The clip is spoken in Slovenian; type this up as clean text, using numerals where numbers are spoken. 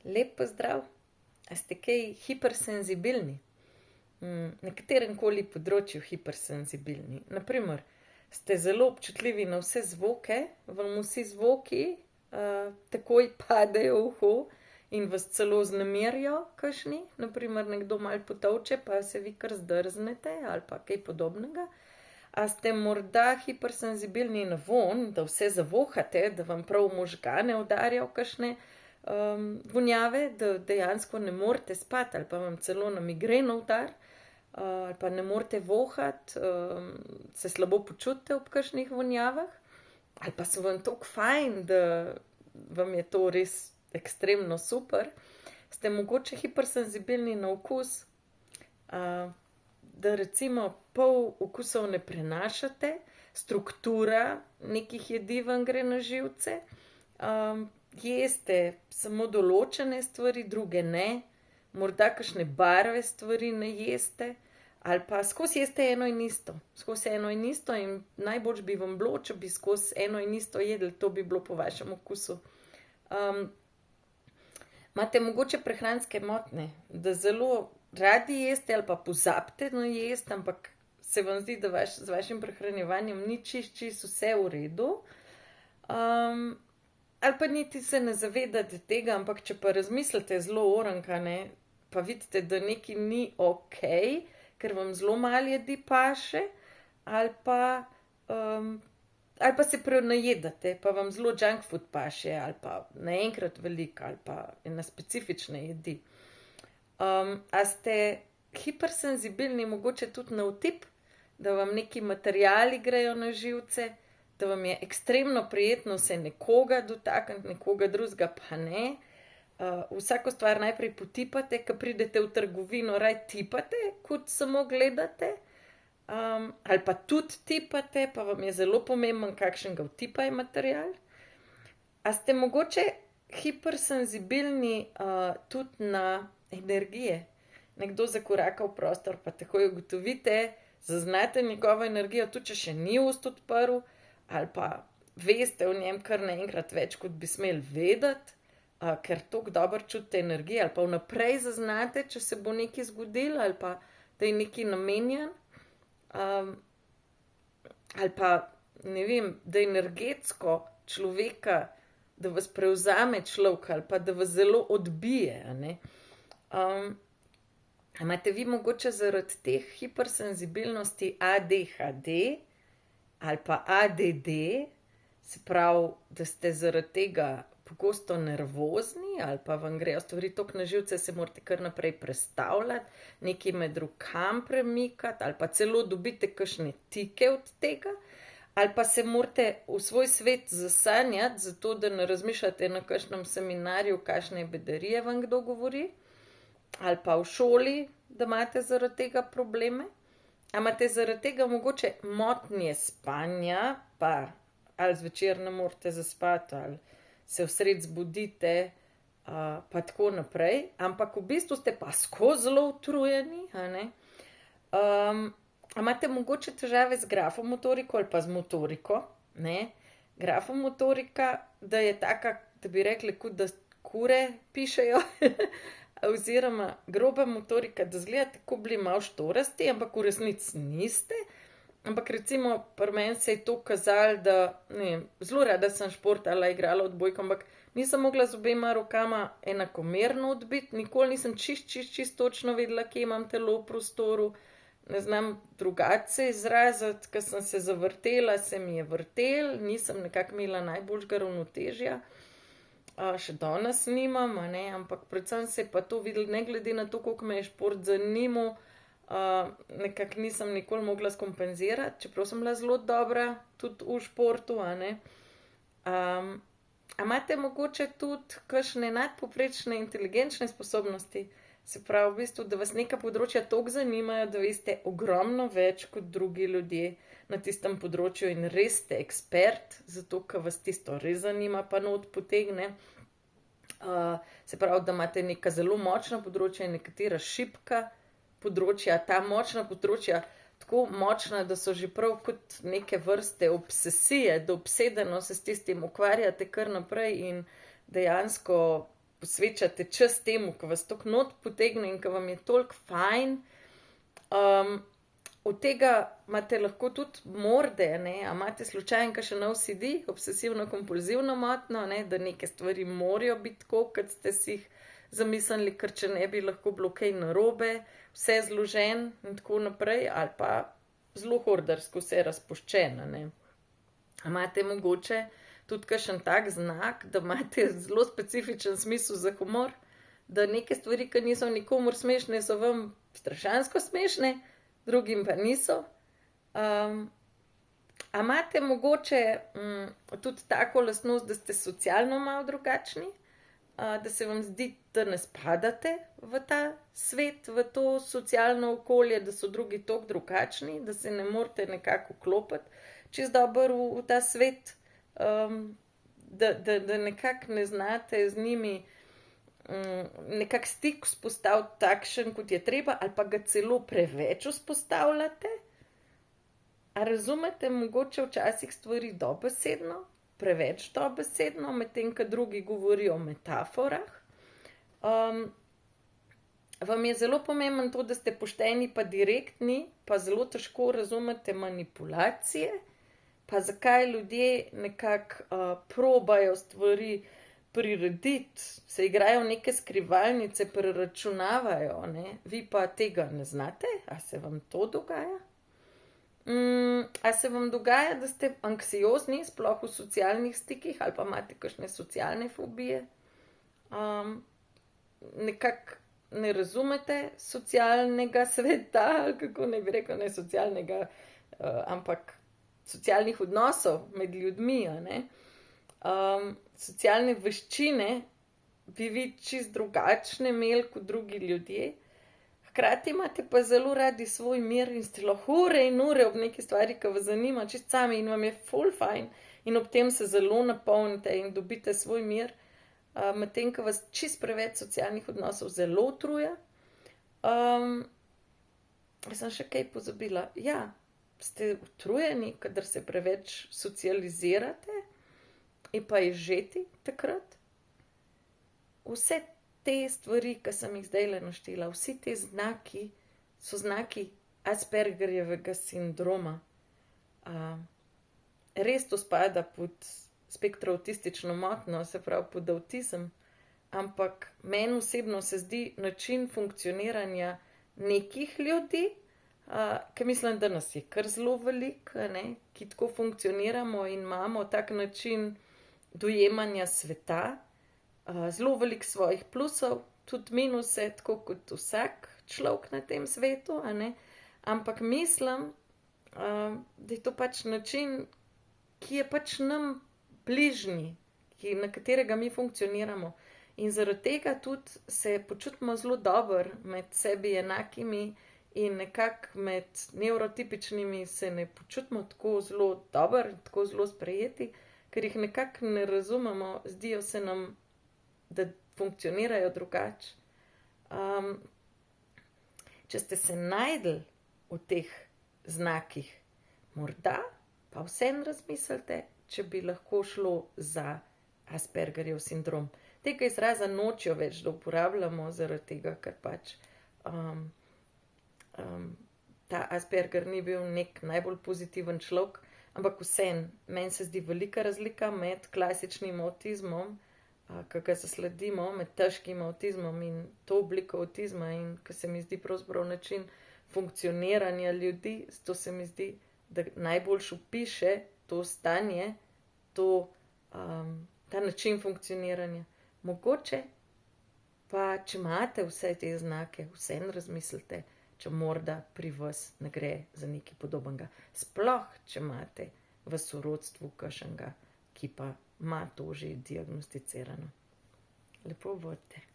Lep pozdrav. A ste kaj hipersenzibilni? Na katerem koli področju hipersenzibilni? Naprimer, ste zelo občutljivi na vse zvoke, vam vsi zvoki takoj padejo v uho in vas celo vznemirijo, kakšni, naprimer nekdo malo potolče, pa se vi kar zdrznete ali pa kaj podobnega. A ste morda hipersenzibilni na vonj, da vse zavohate, da vam prav možgane udarijo kakšne vonjave, da dejansko ne morete spati ali pa vam celo na migreno udar, ali pa ne morete vohati, se slabo počutite ob kakšnih vonjavah, ali pa so vam toliko fajn, da vam je to res ekstremno super. Ste mogoče hipersenzibilni na okus, da recimo pol okusov ne prenašate, struktura nekih jedi vam gre na živce, jeste samo določene stvari, druge ne, morda kakšne barve stvari ne jeste, ali pa skozi jeste eno in isto. Skozi eno in isto in najbolj bi vam bilo, če bi skozi eno in isto jedli, to bi bilo po vašem okusu. Imate mogoče prehranske motnje, da zelo radi jeste ali pa pozabite na jesti, ampak se vam zdi, da z vašim prehranjevanjem ni čist vse v redu. Ali pa niti se ne zavedate tega, ampak če pa razmislite zelo orenka, ne, pa vidite, da nekaj ni okej, ker vam zelo malo jedi paše, ali pa se prenajedate, pa vam zelo junk food paše, ali pa naenkrat veliko, ali pa na specifične jedi. A ste hipersenzibilni mogoče tudi na vtip, da vam neki materiali grejo na živce, da vam je ekstremno prijetno se nekoga dotakniti, nekoga drugega pa ne. Vsako stvar najprej potipate, ko pridete v trgovino, raj tipate, kot samo gledate, ali pa tudi tipate, pa vam je zelo pomemben, kakšen ga vtipa je material. A ste mogoče hipersenzibilni tudi na energije? Nekdo zakoraka v prostor, pa takoj ugotovite, zaznate njegovo energijo, tudi če še ni ust odprl, ali pa veste o njem kar naenkrat več, kot bi smeli vedeti, ker toliko dobro čutite energijo, ali pa vnaprej zaznate, če se bo nekaj zgodilo, ali pa da je nekaj namenjen, ali pa, ne vem, da energetsko človeka, da vas prevzame človek, ali pa da vas zelo odbije, a ne. Imate vi mogoče zaradi teh hipersenzibilnosti ADHD ali pa ADD, se pravi, da ste zaradi tega pogosto nervozni ali pa vam grejo stvari toliko na živce, se morate kar naprej prestavljati, nekaj med rokami premikati ali pa celo dobite kakšne tike od tega, ali pa se morate v svoj svet zasanjati, zato da ne razmišljate na kakšnem seminarju, kakšne bedarije vam kdo govori, ali pa v šoli, da imate zaradi tega probleme. A imate zaradi tega mogoče motnje spanja, pa ali zvečer ne morete zaspati, ali se vsred zbudite, pa tako naprej, ampak v bistvu ste pa skozi zelo utrujeni, a ne. A imate mogoče težave z grafomotoriko ali pa z motoriko, ne. Grafomotorika, da je taka, da bi rekli, kot da kure pišejo, oziroma groba motorika, da izgledate, kot bili malo štorasti, ampak v resnici niste. Ampak recimo pri meni se je to kazalo, da ne vem, zelo rada sem športala, igrala odbojko, ampak nisem mogla z obema rokama enakomerno odbiti, nikoli nisem čist točno vedela, kje imam telo v prostoru, ne znam drugače se izraziti, ko sem se zavrtela, se mi je vrtel, nisem nekako imela najboljšega ravnotežja. Še danes nimam, a ne, ampak predvsem se je pa to videlo, ne glede na to, koliko me je šport zanimal, nekako nisem nikoli mogla skompenzirati, čeprav sem bila zelo dobra tudi v športu, a ne. A imate mogoče tudi kakšne nadpovprečne inteligenčne sposobnosti, se pravi v bistvu, da vas neka področja toliko zanimajo, da veste ogromno več kot drugi ljudje na tistem področju in res ste ekspert, zato ker vas tisto res zanima, pa not potegne. Se pravi, da imate neka zelo močna področja in nekatera šibka področja, ta močna področja tako močna, da so že prav kot neke vrste obsesije, da obsedeno se s tistim ukvarjate kar naprej in dejansko posvečate čas temu, ki vas toliko not potegne in ki vam je toliko fajn. Od tega imate lahko tudi morde, a imate slučajno kakšen OCD, obsesivno-kompulzivno motnjo, da neke stvari morajo biti tako, kot ste si jih zamislili, ker če ne bi lahko bilo kaj narobe, vse zložen in tako naprej, ali pa zelo hordersko vse razpuščeno. Imate mogoče tudi kakšen tak znak, da imate zelo specifičen smisel za humor, da neke stvari, ki niso nikomur smešne, so vam strašansko smešne, drugim pa niso. A imate mogoče tudi tako lastnost, da ste socialno malo drugačni, da se vam zdi, da ne spadate v ta svet, v to socialno okolje, da so drugi toliko drugačni, da se ne morete nekako vklopiti čisto dobro v ta svet, da nekako ne znate z njimi nekak stik vzpostaviti takšen, kot je treba, ali pa ga celo preveč vzpostavljate. A razumete mogoče včasih stvari dobesedno, preveč dobesedno, medtem ko drugi govorijo o metaforah. Vam je zelo pomembno to, da ste pošteni pa direktni, pa zelo težko razumete manipulacije, pa zakaj ljudje nekako probajo stvari prirediti, se igrajo neke skrivalnice, preračunavajo, vi pa tega ne znate, a se vam to dogaja? A se vam dogaja, da ste anksiozni, sploh v socialnih stikih, ali pa imate kakšne socialne fobije? Nekako ne razumete socialnega sveta, ali kako ne bi rekel, ne socialnega, ampak socialnih odnosov med ljudmi, socialne veščine bi vi čist drugačne imeli kot drugi ljudje. Hkrati imate pa zelo radi svoj mir in ste lahko ure in ure ob neki stvari, ki vas zanima, čist sami in vam je ful fajn in ob tem se zelo napolnite in dobite svoj mir, medtem ko vas čist preveč socialnih odnosov zelo utruje. Sem še kaj pozabila. Ja, ste utrujeni, kadar se preveč socializirate in pa izžeti takrat. Vse te stvari, ki sem jih zdajle naštela, vsi te znaki so znaki Aspergerjevega sindroma. Res to spada pod spektroavtistično motnjo, se pravi pod avtizem, ampak meni osebno se zdi način funkcioniranja nekih ljudi, ki mislim, da nas je kar zelo veliko, ki tako funkcioniramo in imamo tak način dojemanja sveta, zelo veliko svojih plusov, tudi minuse, tako kot vsak človek na tem svetu, ampak mislim, da je to pač način, ki je pač nam bližnji, na katerega mi funkcioniramo. In zaradi tega tudi se počutimo zelo dobro med sebi enakimi in nekako med nevrotipičnimi se ne počutimo tako zelo dobro, tako zelo sprejeti, ker jih nekako ne razumemo, zdijo se nam, da funkcionirajo drugače. Če ste se najdli v teh znakih, morda pa vseeno razmislite, če bi lahko šlo za Aspergerjev sindrom. Tega izraza nočejo več, da uporabljamo zaradi tega, ker pač ta Asperger ni bil nek najbolj pozitiven človek, ampak vseeno, meni se zdi velika razlika med klasičnim avtizmom, ki ga zasledimo, med težkim avtizmom in to obliko avtizma, in ki se mi zdi pravzaprav način funkcioniranja ljudi, to se mi zdi, da najboljš opiše to stanje, ta način funkcioniranja. Mogoče pa, če imate vse te znake, vseeno razmislite, če morda pri vas ne gre za nekaj podobnega. Sploh, če imate v sorodstvu kakšnega, ki pa ima to že diagnosticirano. Lepo bodite.